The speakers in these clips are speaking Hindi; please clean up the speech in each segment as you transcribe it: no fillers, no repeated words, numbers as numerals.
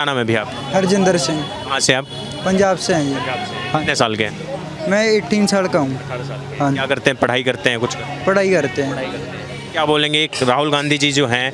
क्या नाम है भैया आप? हरजिंदर सिंह। कहाँ से आप? पंजाब से हैं जी। कितने साल के हैं? मैं 18 साल का हूँ। हाँ, क्या करते हैं? पढ़ाई करते हैं कुछ? पढ़ाई करते हैं। क्या बोलेंगे, एक राहुल गांधी जी जो हैं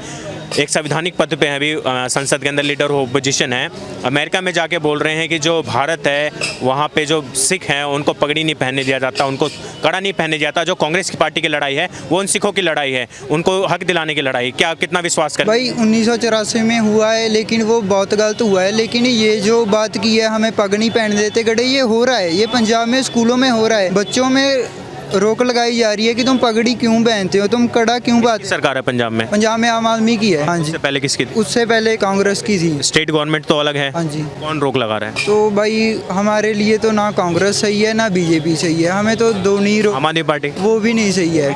एक संवैधानिक पद पे हैं अभी, संसद के अंदर लीडर हो, पोजीशन है, अमेरिका में जाके बोल रहे हैं कि जो भारत है वहाँ पे जो सिख हैं उनको पगड़ी नहीं पहनने दिया जाता, उनको कड़ा नहीं पहनने दिया जाता। जो कांग्रेस की पार्टी की लड़ाई है वो उन सिखों की लड़ाई है, उनको हक दिलाने की लड़ाई। क्या कितना विश्वास करें? भाई 1984 में हुआ है, लेकिन वो बहुत गलत हुआ है। लेकिन ये जो बात की है हमें पगड़ी पहन देते गड़े, ये हो रहा है, ये पंजाब में स्कूलों में हो रहा है। बच्चों में रोक लगाई जा रही है कि तुम पगड़ी क्यों पहनते हो, तुम कड़ा क्यों बात। सरकार है पंजाब में? पंजाब में आम आदमी की है। हाँ जी। इससे पहले किसकी थी? उससे पहले कांग्रेस की थी। स्टेट गवर्नमेंट तो अलग है। हाँ जी। कौन रोक लगा रहा है? तो भाई हमारे लिए तो ना कांग्रेस सही है ना बीजेपी सही है, हमें तो दोनों ही आम आदमी पार्टी? वो भी नहीं सही है।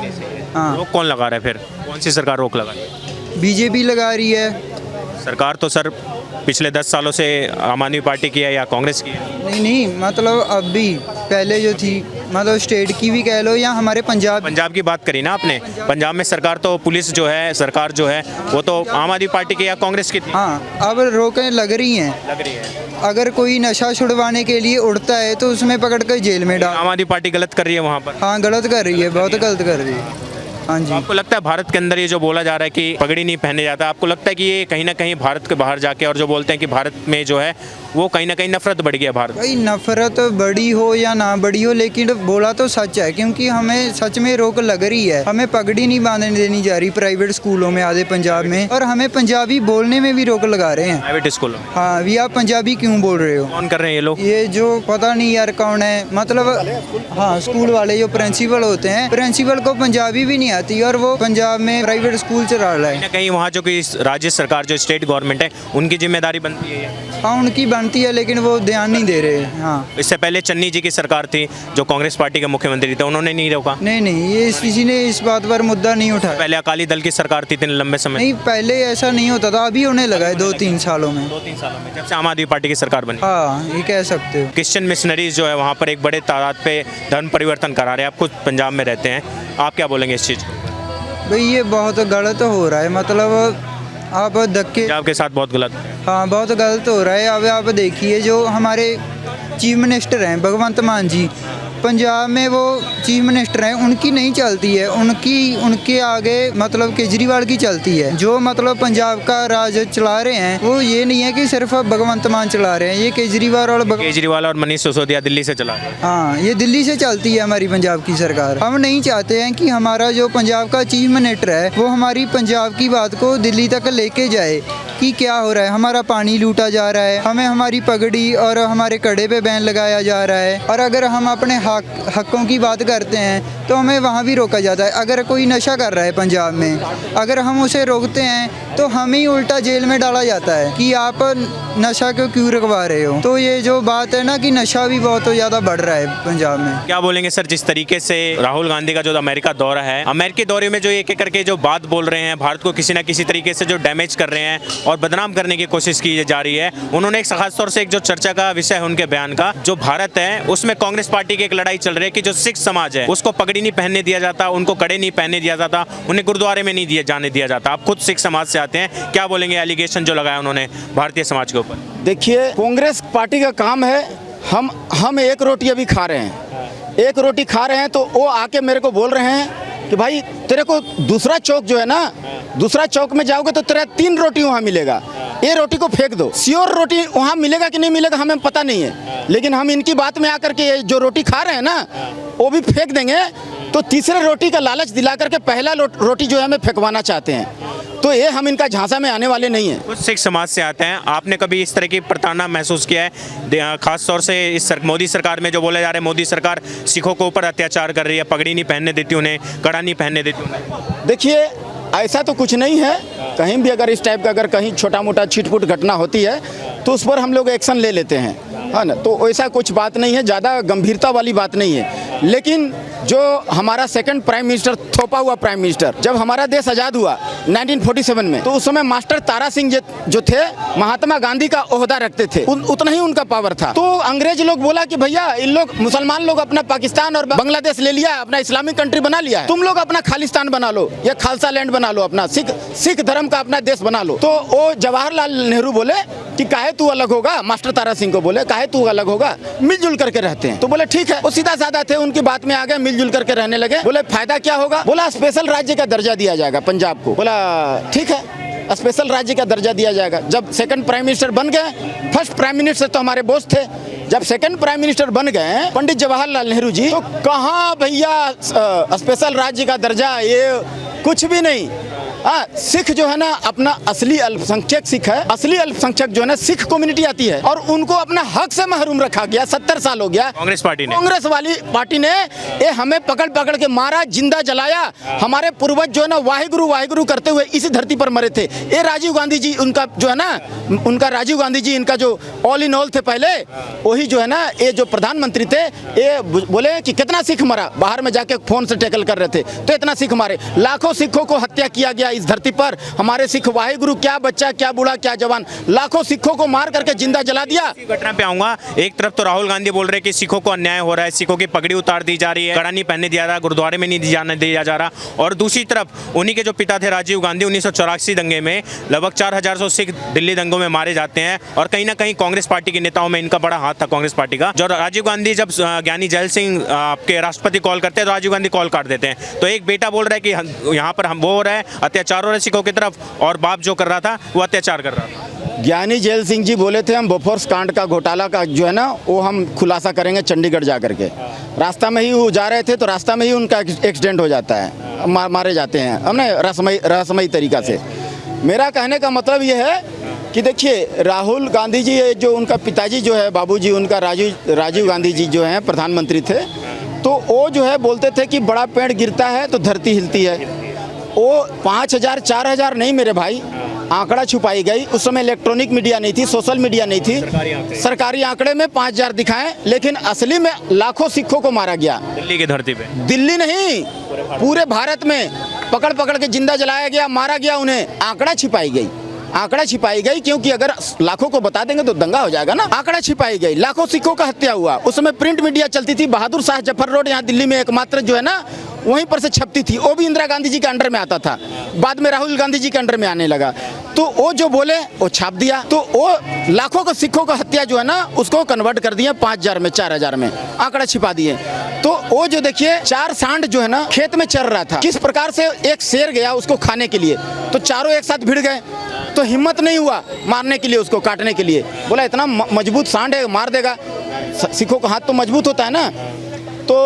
हाँ, रोक कौन लगा रहा है फिर? कौन सी सरकार रोक लगा रही है? बीजेपी लगा रही है। सरकार तो सर पिछले 10 सालों से आम आदमी पार्टी की है या कांग्रेस की है? नहीं, मतलब अभी पहले जो थी, मतलब स्टेट की भी कह लो या हमारे पंजाब की बात करी ना आपने। पंजाब में सरकार तो पुलिस जो है, सरकार जो है वो तो आम आदमी पार्टी की या कांग्रेस की थी? हाँ, अब रोकें लग रही हैं। लग रही है। अगर कोई नशा छुड़वाने के लिए उड़ता है तो उसमें पकड़ कर जेल में डाल। आम आदमी पार्टी गलत कर रही है वहाँ पर? हाँ, गलत कर रही है, बहुत गलत कर रही है। हाँ जी। आपको लगता है भारत के अंदर ये जो बोला जा रहा है कि पगड़ी नहीं पहने जाता, आपको लगता है कि ये कहीं ना कहीं भारत के बाहर जाके, और जो बोलते हैं कि भारत में जो है वो कहीं ना कहीं नफरत बढ़ गया भारत? भाई नफरत बड़ी हो या ना बड़ी हो, लेकिन बोला तो सच है, क्योंकि हमें सच में रोक लग रही है। हमें पगड़ी नहीं बांधने देनी जा रही प्राइवेट स्कूलों में, आधे पंजाब में, और हमें पंजाबी बोलने में भी रोक लगा रहे हैं प्राइवेट स्कूलों में। हाँ, भी आप पंजाबी क्यों बोल रहे हो? कौन कर रहे हैं ये लोग? ये जो पता नहीं यार कौन है, मतलब हाँ, स्कूल वाले जो प्रिंसिपल होते हैं, प्रिंसिपल को पंजाबी भी नहीं आती और वो पंजाब में प्राइवेट स्कूल चला रहा है। कहीं वहाँ जो कि राज्य सरकार, जो स्टेट गवर्नमेंट है, उनकी जिम्मेदारी बनती है। हाँ, उनकी बनती है, लेकिन वो ध्यान नहीं दे रहे। हाँ, इससे पहले चन्नी जी की सरकार थी जो कांग्रेस पार्टी के मुख्यमंत्री थे, उन्होंने नहीं रोका? नहीं, ये किसी ने इस बात पर मुद्दा नहीं उठाया। पहले अकाली दल की सरकार थी इतने लंबे समय? नहीं, पहले ऐसा नहीं होता था, अभी होने लगा है 2-3 सालों में। 2-3 सालों में जब से आम आदमी पार्टी की सरकार बनी। हाँ, ये कह सकते हो। क्रिश्चियन मिशनरीज जो है वहाँ पर एक बड़े तादाद पे धर्म परिवर्तन करा रहे हैं। आप खुद पंजाब में रहते हैं, आप क्या बोलेंगे इस चीज़ को? भाई ये बहुत गलत हो रहा है, मतलब आप धक्के। पंजाब के साथ बहुत गलत। हाँ, बहुत गलत हो रहा है। अब आप देखिए, जो हमारे चीफ मिनिस्टर हैं भगवंत मान जी, पंजाब में वो चीफ मिनिस्टर हैं, उनकी नहीं चलती है, उनके आगे मतलब केजरीवाल की चलती है। जो मतलब पंजाब का राज चला रहे हैं वो ये नहीं है कि सिर्फ भगवंत मान चला रहे हैं, ये केजरीवाल और मनीष सिसोदिया दिल्ली से चला रहे हैं। हाँ, ये दिल्ली से चलती है हमारी पंजाब की सरकार। हम नहीं चाहते हैं कि हमारा जो पंजाब का चीफ मिनिस्टर है वो हमारी पंजाब की बात को दिल्ली तक लेके जाए कि क्या हो रहा है, हमारा पानी लूटा जा रहा है, हमें हमारी पगड़ी और हमारे कड़े पे बैन लगाया जा रहा है, और अगर हम अपने हकों की बात करते हैं तो हमें वहाँ भी रोका जाता है। अगर कोई नशा कर रहा है पंजाब में, अगर हम उसे रोकते हैं तो हमें ही उल्टा जेल में डाला जाता है कि आप नशा क्यों रुकवा रहे हो। तो ये जो बात है ना कि नशा भी बहुत ज़्यादा बढ़ रहा है पंजाब में। क्या बोलेंगे सर, जिस तरीके से राहुल गांधी का जो अमेरिका दौरा है, अमेरिकी दौरे में जो एक एक करके जो बात बोल रहे हैं, भारत को किसी न किसी तरीके से जो डैमेज कर रहे हैं और बदनाम करने की कोशिश की जा रही है, उन्होंने एक खास तौर से एक जो चर्चा का विषय है उनके बयान का, जो भारत है उसमें कांग्रेस पार्टी की एक लड़ाई चल रही है कि जो सिख समाज है उसको पगड़ी नहीं पहनने दिया जाता, उनको कड़े नहीं पहनने दिया जाता, उन्हें गुरुद्वारे में नहीं जाने दिया जाता। आप खुद सिख समाज से आते हैं, क्या बोलेंगे एलिगेशन जो लगाया उन्होंने भारतीय समाज के ऊपर? देखिए, कांग्रेस पार्टी का काम है, हम एक रोटी अभी खा रहे हैं, एक रोटी खा रहे हैं, तो वो आके मेरे को बोल रहे हैं कि भाई तेरे को दूसरा चौक जो है ना, दूसरा चौक में जाओगे तो तेरा 3 रोटी वहाँ मिलेगा, ये रोटी को फेंक दो। श्योर रोटी वहाँ मिलेगा कि नहीं मिलेगा हमें पता नहीं है, लेकिन हम इनकी बात में आकर के जो रोटी खा रहे हैं ना वो भी फेंक देंगे, तो तीसरे रोटी का लालच दिला करके पहला रोटी जो है हमें फेंकवाना चाहते हैं। तो ये हम इनका झांसा में आने वाले नहीं हैं। कुछ सिख समाज से आते हैं, आपने कभी इस तरह की प्रताड़ना महसूस किया है? खास तौर से इस मोदी सरकार में जो बोले जा रहे हैं, मोदी सरकार सिखों के ऊपर अत्याचार कर रही है, पगड़ी नहीं पहनने देती उन्हें, कड़ा नहीं पहनने देती उन्हें। देखिए, ऐसा तो कुछ नहीं है, कहीं भी अगर इस टाइप का अगर कहीं छोटा मोटा छिटपुट घटना होती है तो उस पर हम लोग एक्शन ले लेते हैं, है ना। तो ऐसा कुछ बात नहीं है, ज़्यादा गंभीरता वाली बात नहीं है। लेकिन जो हमारा सेकंड प्राइम मिनिस्टर, थोपा हुआ प्राइम मिनिस्टर, जब हमारा देश आज़ाद हुआ 1947 में, तो उस समय मास्टर तारा सिंह जो थे, महात्मा गांधी का ओहदा रखते थे, उतना ही उनका पावर था। तो अंग्रेज लोग बोला कि भैया इन लोग मुसलमान लोग अपना पाकिस्तान और बांग्लादेश ले लिया, अपना इस्लामिक कंट्री बना लिया है, तुम लोग अपना खालिस्तान बना लो या खालसा लैंड बना लो, अपना सिख धर्म का अपना देश बना लो। तो वो जवाहरलाल नेहरू बोले कि काहे तू अलग होगा, मास्टर तारा सिंह को बोले काहे तू अलग होगा, मिलजुल करके रहते हैं। तो बोले ठीक है, वो सीधा साधा थे, उनकी बात में आ गए, मिलजुल करके रहने लगे। बोले फायदा क्या होगा, बोला स्पेशल राज्य का दर्जा दिया जाएगा पंजाब को। बोला ठीक है, स्पेशल राज्य का दर्जा दिया जाएगा। जब सेकंड प्राइम मिनिस्टर बन गए, फर्स्ट प्राइम मिनिस्टर तो हमारे बोस थे, जब सेकंड प्राइम मिनिस्टर बन गए पंडित जवाहरलाल नेहरू जी, तो कहाँ भैया स्पेशल राज्य का दर्जा, ये कुछ भी नहीं। सिख जो है ना अपना असली अल्पसंख्यक सिख है, असली अल्पसंख्यक जो है ना सिख कम्युनिटी आती है, और उनको अपना हक से महरूम रखा गया। 70 साल हो गया कांग्रेस वाली पार्टी ने ये हमें पकड़ पकड़ के मारा, जिंदा जलाया। हमारे पूर्वज जो है ना वाहिगुरु वाहिगुरु करते हुए इसी धरती पर मरे थे। ये राजीव गांधी जी, उनका जो है ना, उनका राजीव गांधी जी इनका जो ऑल इन ऑल थे पहले, वही जो है ना ये जो प्रधानमंत्री थे, ये बोले कि कितना सिख मरा, बाहर में जाके फोन से टैकल कर रहे थे, तो इतना सिख मारे, लाखों सिखों को हत्या किया गया इस धरती पर। हमारे सिख वाहिगुरु, क्या बच्चा क्या बूढ़ा क्या जवान, लाखों सिखों को मार करके जिंदा जला दिया। घटना पे आऊंगा। एक तरफ तो राहुल गांधी बोल रहे हैं कि सिखों को अन्याय हो रहा है, सिखों की पगड़ी उतार दी जा रही है, कड़ा नहीं पहनने दिया जा रहा, गुरुद्वारे में नहीं जाने दिया जा रहा, और दूसरी तरफ उन्हीं के जो पिता थे राजीव गांधी, 1984 दंगे में लगभग 4,000 सिख दिल्ली दंगों में मारे जाते हैं, और कहीं ना कहीं कांग्रेस पार्टी के नेताओं में इनका बड़ा हाथ था, कांग्रेस पार्टी का। जो राजीव गांधी जब ज्ञानी जैल सिंह आपके राष्ट्रपति कॉल करते हैं तो राजीव गांधी कॉल काट देते हैं। तो एक बेटा बोल रहा है कि यहाँ पर हम वो हो रहा है, अत्याचार हो रहा है सिखों की तरफ, और बाप जो कर रहा था वो अत्याचार कर रहा था। ज्ञानी जैल सिंह जी बोले थे हम बोफोर्स कांड का घोटाला का जो है ना वो हम खुलासा करेंगे चंडीगढ़ जा करके। रास्ता में ही वो जा रहे थे तो रास्ता में ही उनका एक्सीडेंट हो जाता है, मारे जाते हैं हमने रहस्यमयी तरीका से। मेरा कहने का मतलब ये है कि देखिए राहुल गांधी जी, जो उनका पिताजी जो है बाबूजी उनका राजीव गांधी जी जो हैं प्रधानमंत्री थे, तो वो जो है बोलते थे कि बड़ा पेड़ गिरता है तो धरती हिलती है। वो 5,000 4,000 नहीं मेरे भाई, आंकड़ा छुपाई गई। उस समय इलेक्ट्रॉनिक मीडिया नहीं थी, सोशल मीडिया नहीं थी, सरकारी आंकड़े में 5,000 दिखाएं, लेकिन असली में लाखों सिखों को मारा गया दिल्ली की धरती पे। दिल्ली नहीं, पूरे भारत में पकड़ पकड़ के जिंदा जलाया गया, मारा गया उन्हें। आंकड़ा छिपाई गई क्योंकि अगर लाखों को बता देंगे तो दंगा हो जाएगा ना। आंकड़ा छिपाई गई, लाखों सिखों का हत्या हुआ। उस समय प्रिंट मीडिया चलती थी, बहादुर शाह जफर रोड यहाँ दिल्ली में एकमात्र जो है ना वहीं पर से छपती थी, वो भी इंदिरा गांधी जी के अंडर में आता था, बाद में राहुल गांधी जी के अंडर में आने लगा। तो वो जो बोले वो छाप दिया, तो वो लाखों को सिखों का हत्या जो है ना उसको कन्वर्ट कर दिया 5,000 में 4,000 में, आंकड़ा छिपा दिए। तो वो जो देखिए 4 सांड जो है ना खेत में चर रहा था, किस प्रकार से एक शेर गया उसको खाने के लिए, तो चारों एक साथ भिड़ गए, तो हिम्मत नहीं हुआ मारने के लिए, उसको काटने के लिए। बोला इतना मजबूत सांड है, मार देगा। सिखों का हाथ तो मजबूत होता है ना, तो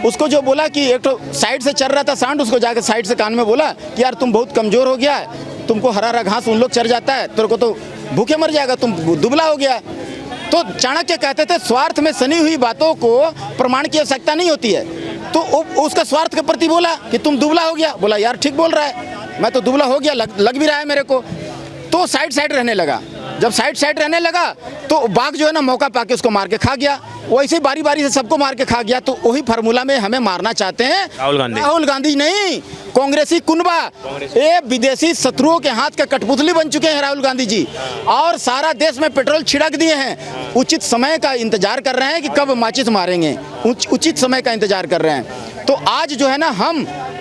उसको जो बोला कि एक तो साइड से चल रहा था सांड, उसको जाकर साइड से कान में बोला कि यार तुम बहुत कमजोर हो गया है, तुमको हरा हरा घास उन लोग चर जाता है, तेरे को तो भूखे मर जाएगा, तुम दुबला हो गया। तो चाणक्य कहते थे स्वार्थ में सनी हुई बातों को प्रमाण की आवश्यकता नहीं होती है। तो उसका स्वार्थ के प्रति बोला कि तुम दुबला हो गया, बोला यार ठीक बोल रहा है, मैं तो दुबला हो गया, लग भी रहा है मेरे को। तो साइड रहने लगा। जब साइड रहने लगा तो बाघ जो है ना मौका पाके उसको मार के खा गया। वैसे बारी बारी से सबको मार के खा गया। तो वही फार्मूला में हमें मारना चाहते हैं राहुल गांधी नहीं, कांग्रेसी कुनबा, ये विदेशी शत्रुओं के हाथ का कठपुतली बन चुके हैं राहुल गांधी जी, और सारा देश में पेट्रोल छिड़क दिए हैं। उचित समय का इंतजार कर रहे हैं कि कब माचिस मारेंगे, उचित समय का इंतजार कर रहे हैं। तो आज जो है ना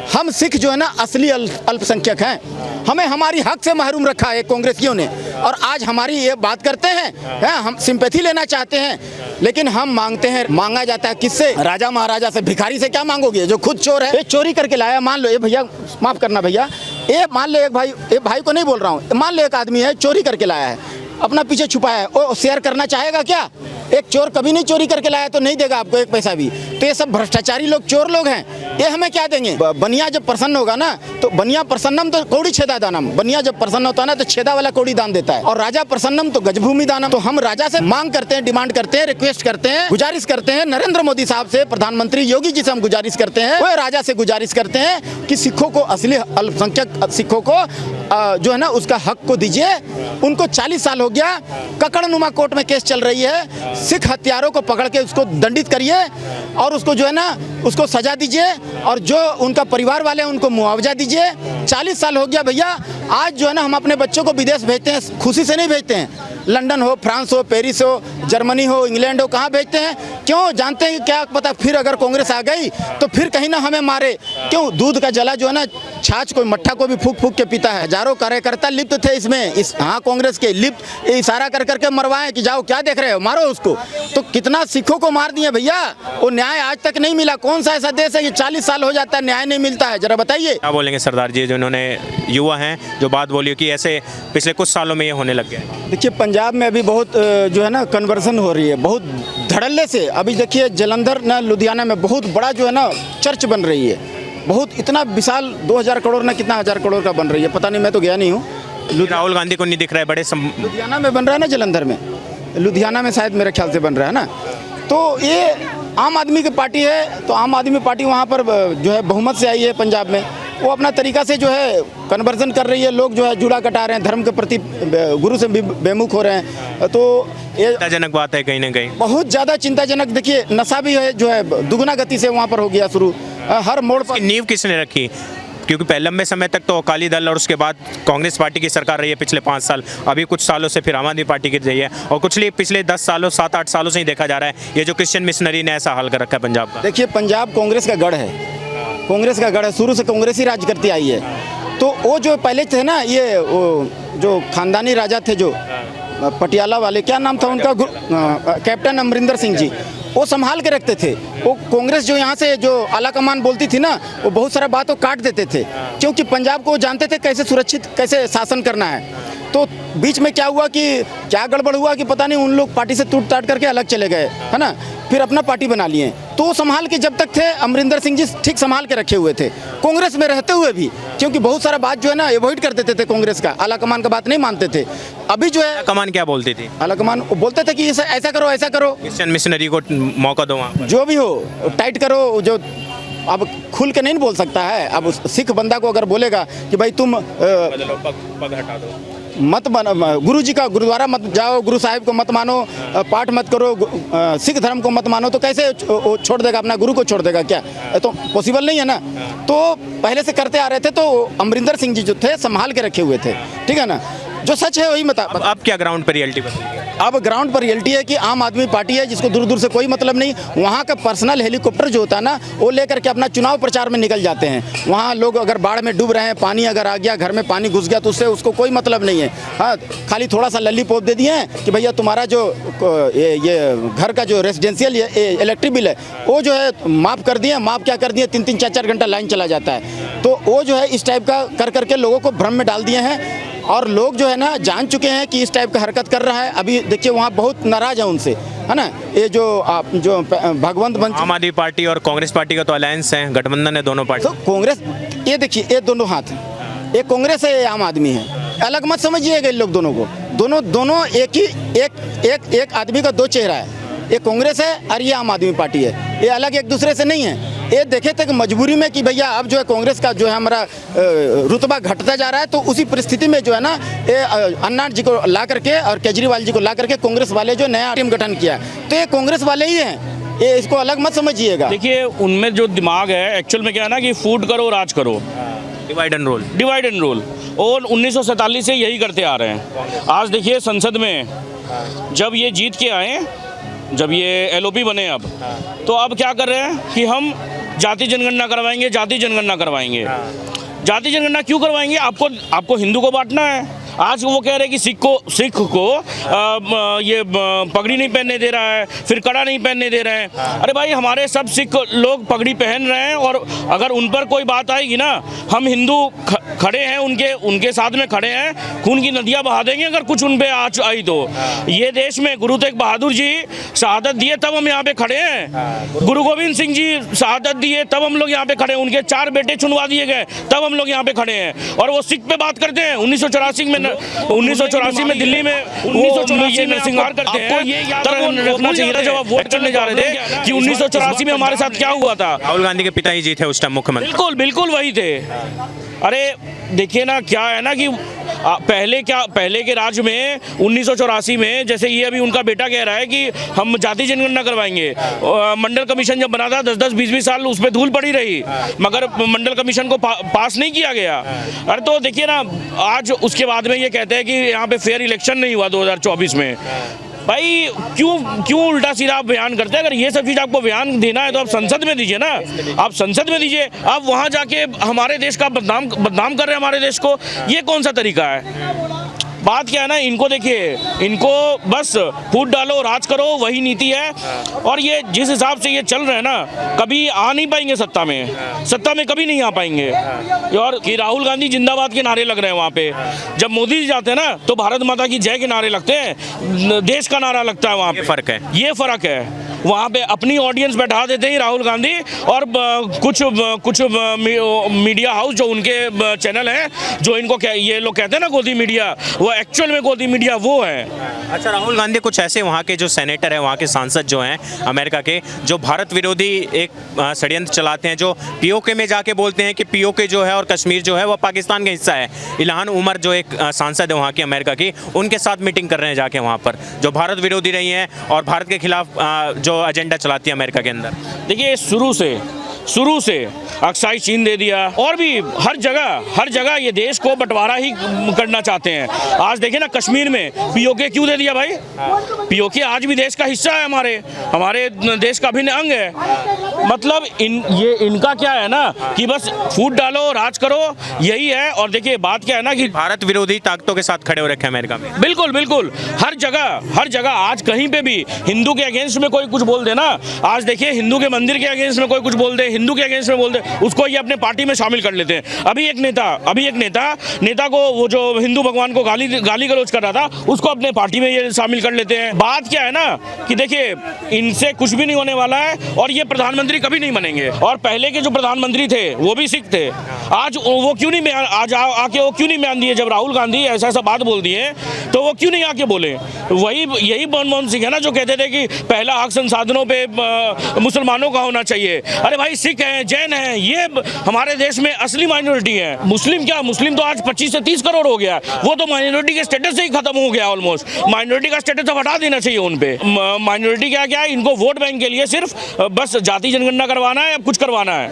हम सिख जो है ना असली अल्पसंख्यक हैं, हमें हमारी हक से महरूम रखा है कांग्रेसियों ने, और आज हमारी ये बात करते हैं, हम सिंपैथी लेना चाहते हैं, लेकिन हम मांगते हैं, मांगा जाता है किससे? राजा महाराजा से। भिखारी से क्या मांगोगे जो खुद चोर है? ये चोरी करके लाया, मान लो ये भैया माफ करना भैया, ये मान लो एक भाई को नहीं बोल रहा हूँ, मान लो एक आदमी है चोरी करके लाया है, अपना पीछे छुपाया है, वो शेयर करना चाहेगा क्या? एक चोर कभी नहीं चोरी करके लाया तो नहीं देगा आपको एक पैसा भी। तो ये सब भ्रष्टाचारी लोग, चोर लोग हैं, ये हमें क्या देंगे? बनिया जब प्रसन्न होगा ना, तो बनिया प्रसन्नम तो कौड़ी छेदा दानम, बनिया जब प्रसन्न होता है ना तो छेदा वाला कौड़ी दान देता है, और राजा प्रसन्नम तो गजभूमि दानम। तो हम राजा से मांग करते हैं, डिमांड करते हैं, रिक्वेस्ट करते हैं, गुजारिश करते हैं नरेंद्र मोदी साहब से, प्रधानमंत्री योगी जी से हम गुजारिश करते हैं, वो राजा से गुजारिश करते हैं कि सिखों को, असली अल्पसंख्यक सिखों को जो है ना उसका हक को दीजिए। उनको 40 साल हो गया, ककड़नुमा कोर्ट में केस चल रही है, सिख हत्यारों को पकड़ के उसको दंडित करिए। और उसको जो है ना उसको सजा दीजिए, और जो उनका परिवार वाले हैं उनको मुआवजा दीजिए। 40 साल हो गया भैया, आज जो है ना हम अपने बच्चों को विदेश भेजते हैं, खुशी से नहीं भेजते हैं। लंदन हो, फ्रांस हो, पेरिस हो, जर्मनी हो, इंग्लैंड हो, कहाँ भेजते हैं? क्यों? जानते हैं कि क्या पता फिर अगर कांग्रेस आ गई तो फिर कहीं ना हमें मारे। क्यों? दूध का जला जो है ना छाछ को मट्ठा को भी फूक फूक के पीता है। हजारों कार्यकर्ता लिप्त थे इसमें, हाँ कांग्रेस के लिप्त, इशारा कर करके मरवाए कि जाओ क्या देख रहे हो, मारो उसको। तो कितना सिखों को मार दिए भैया, वो न्याय आज तक नहीं मिला। कौन सा ऐसा देश है कि 40 साल हो जाता है न्याय नहीं मिलता है? जरा बताइए। क्या बोलेंगे सरदार जी, जो इन्होंने युवा हैं जो बात बोली कि ऐसे पिछले कुछ सालों में ये होने लग गया है? देखिए पंजाब में अभी बहुत जो है ना कन्वर्सन हो रही है, बहुत धड़ल्ले से। अभी देखिए जलंधर ना लुधियाना में बहुत बड़ा जो है ना चर्च बन रही है, बहुत इतना विशाल 2000 करोड़ ना कितना हजार करोड़ का बन रही है, पता नहीं, मैं तो गया नहीं हूँ। राहुल गांधी को नहीं दिख रहा है बड़े लुधियाना में बन रहा है ना, जलंधर में, लुधियाना में शायद मेरे ख्याल से बन रहा है ना। तो ये आम आदमी की पार्टी है, तो आम आदमी पार्टी वहाँ पर जो है बहुमत से आई है पंजाब में। वो अपना तरीका से जो है कन्वर्जन कर रही है, लोग जो है जूड़ा कटा रहे हैं, धर्म के प्रति गुरु से बेमुख हो रहे हैं। तो ये चिंताजनक बात है कहीं ना कहीं, बहुत ज़्यादा चिंताजनक। देखिए नशा भी है जो है दुगुना गति से वहाँ पर हो गया शुरू, हर मोड़ पर। नींव किसने रखी? क्योंकि पहले लंबे समय तक तो अकाली दल और उसके बाद कांग्रेस पार्टी की सरकार रही है पिछले 5 साल, अभी कुछ सालों से फिर आम आदमी पार्टी की रही है, और कुछ पिछले 10 सालों 7-8 सालों से ही देखा जा रहा है ये जो क्रिश्चियन मिशनरी ने ऐसा हाल कर रखा है पंजाब का। देखिए पंजाब कांग्रेस का गढ़ है, कांग्रेस का गढ़ है, शुरू से कांग्रेस ही राज करती आई है। तो वो जो पहले थे ना, ये वो जो खानदानी राजा थे जो पटियाला वाले, क्या नाम था उनका, कैप्टन अमरिंदर सिंह जी, वो संभाल के रखते थे। वो कांग्रेस जो यहाँ से जो आला कमान बोलती थी ना, वो बहुत सारा बात वो काट देते थे, क्योंकि पंजाब को वो जानते थे कैसे सुरक्षित, कैसे शासन करना है। तो बीच में क्या हुआ कि क्या गड़बड़ हुआ कि पता नहीं, उन लोग पार्टी से टूट टाट करके अलग चले गए, है ना, फिर अपना पार्टी बना लिए। तो वो संभाल के जब तक थे अमरिंदर सिंह जी ठीक संभाल के रखे हुए थे कांग्रेस में रहते हुए भी, क्योंकि बहुत सारा बात जो है ना अवॉइड कर देते थे कांग्रेस का, आला कमान का बात नहीं मानते थे। अभी जो है कमान क्या बोलती थी? आला कमान बोलते थे कि ऐसा करो, ऐसा करो, क्रिश्चियन मिशनरी को मौका दो, वहाँ जो भी हो टाइट करो। जो अब खुल के नहीं बोल सकता है, अब सिख बंदा को अगर बोलेगा कि भाई तुम पग हटा दो, मत गुरु जी का गुरुद्वारा मत जाओ, गुरु साहिब को मत मानो, पाठ मत करो, सिख धर्म को मत मानो, तो कैसे वो छोड़ देगा, अपना गुरु को छोड़ देगा क्या? तो पॉसिबल नहीं है ना। तो पहले से करते आ रहे थे, तो अमरिंदर सिंह जी जो थे संभाल के रखे हुए थे, ठीक है ना। जो सच है वही बता। अब क्या ग्राउंड पर रियलिटी बदली है? अब ग्राउंड पर रियलिटी है कि आम आदमी पार्टी है जिसको दूर दूर से कोई मतलब नहीं। वहाँ का पर्सनल हेलीकॉप्टर जो होता है ना, वो लेकर के अपना चुनाव प्रचार में निकल जाते हैं। वहाँ लोग अगर बाढ़ में डूब रहे हैं, पानी अगर आ गया, घर में पानी घुस गया, तो उससे उसको कोई मतलब नहीं है। हाँ, खाली थोड़ा सा लल्ली पोप दे दिए हैं कि भैया तुम्हारा जो ये घर का जो रेजिडेंशियल इलेक्ट्रिक बिल है वो जो है माफ़ कर दिए। माफ़ क्या कर दिए, 3-3 4-4 घंटा लाइन चला जाता है। तो वो जो है इस टाइप का कर करके लोगों को भ्रम में डाल दिए हैं, और लोग जो है ना जान चुके हैं कि इस टाइप का हरकत कर रहा है। अभी देखिए वहाँ बहुत नाराज है उनसे, है ना। ये जो भगवंत बंस, आम आदमी पार्टी और कांग्रेस पार्टी का तो अलायंस है, गठबंधन है दोनों पार्टी। तो कांग्रेस, ये देखिए ये दोनों हाथ हैं, ये कांग्रेस है, ये आम आदमी है, अलग मत समझिएगा इन लोग दोनों को। दोनों एक ही एक आदमी का दो चेहरा है। ये कांग्रेस है और ये आम आदमी पार्टी है, ये अलग एक दूसरे से नहीं है। ये देखे थे कि मजबूरी में कि भैया अब जो है कांग्रेस का जो है हमारा रुतबा घटता जा रहा है, तो उसी परिस्थिति में जो है ना ये अन्ना जी को ला करके और केजरीवाल जी को ला करके कांग्रेस वाले जो नया टीम गठन किया, तो ये कांग्रेस वाले ही हैं, ये इसको अलग मत समझिएगा। देखिए उनमें जो दिमाग है एक्चुअल में क्या है ना कि फूट करो राज करो, डिवाइड एंड रूल, और 1947 से यही करते आ रहे हैं। आज देखिए संसद में जब ये जीत के आए, जब ये एलओपी बने, तो अब क्या कर रहे हैं कि हम जाति जनगणना करवाएंगे, जाति जनगणना करवाएंगे। जाति जनगणना क्यों करवाएंगे? आपको हिंदू को बांटना है। आज वो कह रहे हैं कि सिख को ये पगड़ी नहीं पहनने दे रहा है, फिर कड़ा नहीं पहनने दे रहे हैं। अरे भाई हमारे सब सिख लोग पगड़ी पहन रहे हैं, और अगर उन पर कोई बात आएगी ना, हम हिंदू खड़े हैं, उनके साथ में खड़े हैं, खून की नदियां बहा देंगे अगर कुछ उन पे आई तो। ये देश में गुरु तेग बहादुर जी शहादत दिए तब हम यहाँ पे खड़े हैं। गुरु गोविंद सिंह जी शहादत दिए तब हम लोग यहाँ पे खड़े हैं। उनके 4 बेटे चुनवा दिए गए तब हम लोग यहाँ पे खड़े हैं। और वो सिख पे बात करते हैं। 1984 में दिल्ली में 1984 में नरसंहार करते हैं। ये रखना चाहिए था जब आप वोट करने जा रहे थे कि 1984 में हमारे साथ क्या हुआ था। राहुल गांधी के पिताजी जी थे उस टाइम मुख्यमंत्री। बिल्कुल वही थे। अरे देखिए ना, क्या है ना कि पहले के राज्य में 1984 में, जैसे ये अभी उनका बेटा कह रहा है कि हम जाति जनगणना करवाएंगे। मंडल कमीशन जब बना था 10-10, 20-20 साल उस पर धूल पड़ी रही, मगर मंडल कमीशन को पास नहीं किया गया। अरे तो देखिए ना, आज उसके बाद में ये कहते हैं कि यहाँ पे फेयर इलेक्शन नहीं हुआ 2024 में। भाई क्यों उल्टा सीधा आप बयान करते हैं? अगर ये सब चीज़ आपको बयान देना है तो आप संसद में दीजिए ना, आप संसद में दीजिए। आप वहाँ जाके हमारे देश का बदनाम कर रहे हैं हमारे देश को, ये कौन सा तरीका है? बात क्या है ना, इनको देखिए, इनको बस फूट डालो, राज करो, वही नीति है। और ये जिस हिसाब से ये चल रहे हैं ना, कभी आ नहीं पाएंगे सत्ता में कभी नहीं आ पाएंगे। और कि राहुल गांधी जिंदाबाद के नारे लग रहे हैं वहाँ पे, जब मोदी जी जाते हैं ना तो भारत माता की जय के नारे लगते हैं, देश का नारा लगता है वहाँ पे। ये फ़र्क है। वहाँ पे अपनी ऑडियंस बैठा देते हैं राहुल गांधी, और कुछ मीडिया हाउस जो उनके चैनल हैं, जो इनको ये लोग कहते हैं ना गोदी मीडिया, वो एक्चुअल में गोदी मीडिया वो है। अच्छा, राहुल गांधी कुछ ऐसे वहाँ के जो सेनेटर हैं, वहाँ के सांसद जो हैं अमेरिका के, जो भारत विरोधी एक षड्यंत्र चलाते हैं, जो पीओके में जाके बोलते हैं कि पीओके जो है और कश्मीर जो है वो पाकिस्तान का हिस्सा है। इल्हान उमर जो एक सांसद है वहाँ की अमेरिका की, उनके साथ मीटिंग कर रहे हैं जाके वहाँ पर, जो भारत विरोधी रही हैं और भारत के खिलाफ जो एजेंडा चलाती है अमेरिका के अंदर। देखिए, शुरू से अक्साई चीन दे दिया, और भी हर जगह ये देश को बंटवारा ही करना चाहते हैं। आज देखिए ना, कश्मीर में पीओके क्यों दे दिया भाई? पीओके आज भी देश का हिस्सा है, हमारे देश का अभिन्न अंग है। मतलब इनका क्या है ना कि बस फूट डालो, राज करो, यही है। और देखिए बात क्या है ना कि भारत विरोधी ताकतों के साथ खड़े हो रखे हैं अमेरिका में। बिल्कुल हर जगह आज कहीं पे भी हिंदू के अगेंस्ट में कोई कुछ बोल दे ना, आज देखिए हिंदू के मंदिर के अगेंस्ट में कोई कुछ बोल दे, हिंदू के अगेंस्ट में बोल दे, उसको ये अपने पार्टी में शामिल कर लेते हैं। अभी एक नेता को, वो जो हिंदू भगवान को गाली गलौज कर रहा था, उसको अपने पार्टी में ये शामिल कर लेते हैं। बात क्या है ना कि देखिए, इनसे कुछ भी नहीं होने वाला है, और ये प्रधानमंत्री कभी नहीं बनेंगे। और पहले के जो प्रधानमंत्री थे वो भी सिख थे। आज वो क्यों नहीं बयान दिए? जब राहुल गांधी ऐसा बात बोल दिए तो वो क्यों नहीं आके बोले? यही मनमोहन सिंह है ना, जो कहते थे कि पहला हक संसाधनों पे मुसलमानों का होना चाहिए। अरे भाई, सिख हैं, जैन हैं, ये हमारे देश में असली माइनॉरिटी है। मुस्लिम तो आज 25 से 30 करोड़ हो गया, वो तो माइनॉरिटी के स्टेटस से ही खत्म हो गया ऑलमोस्ट। माइनॉरिटी का स्टेटस अब हटा देना चाहिए उन पे। माइनॉरिटी क्या है, इनको वोट बैंक के लिए सिर्फ बस जाति जनगणना करवाना है या कुछ करवाना है।